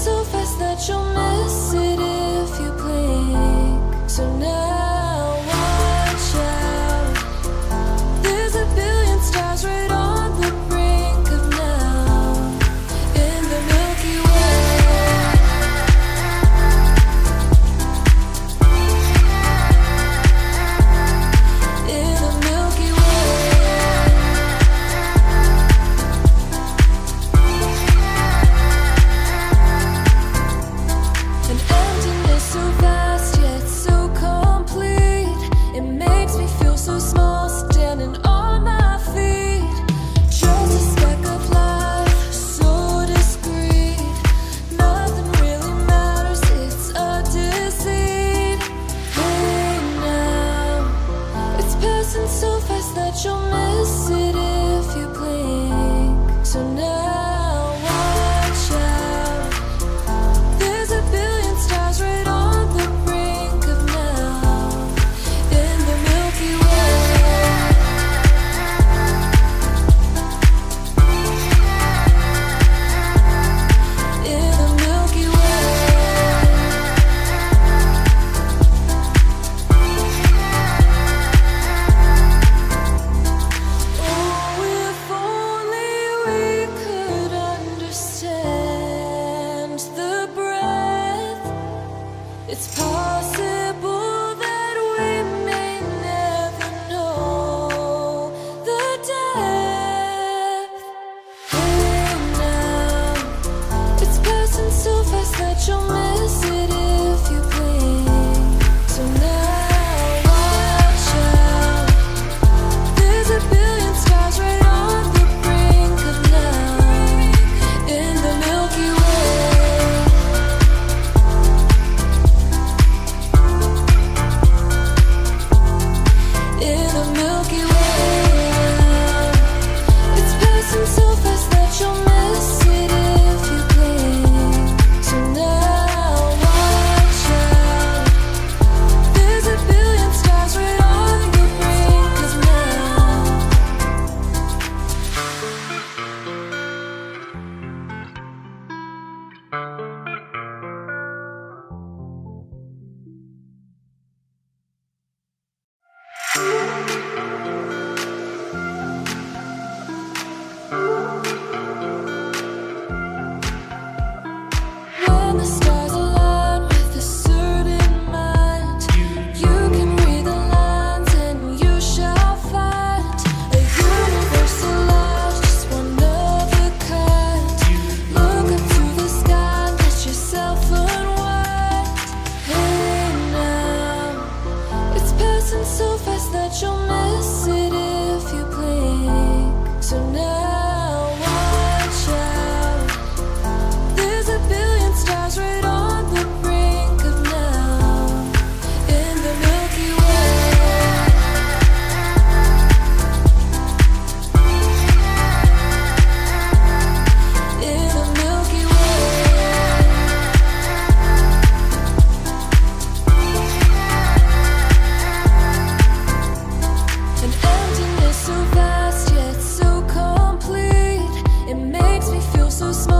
so fast that you'll miss it if you blink. So now watch out. There's a billion stars right on the brink of now in the Milky Way. In the Milky Way. An emptiness so vast yet so complete. It makes me feel so small standing on my feet. Just a speck of life, so discreet. Nothing really matters, it's a deceit. Hey now, it's passing so fast that you'll miss it if you blink. So now watch out. There's a billion stars right on the brink of now in the Milky Way. In the Milky Way. Oh, if only we could understand the breath. It's possible that we may never know the depth. Hey now, it's passing so fast that you'll miss it if you blink. So now watch out. There's a billion stars right on the brink of now in the Milky Way. In the Milky Way. It's passing so fast that you'll miss it if you blink. So now watch out. There's a billion stars right on the brink of now. When the stars align with a certain mind, you can read the lines and you shall find a universal life, just one of a kind. Look up to the sky, let yourself unwind. Hey now, it's passing so fast that you'll miss it if you blink. So now watch out. There's a billion stars right on the brink of now in the Milky Way. In the Milky Way. An emptiness so vast yet so complete. It makes me feel so small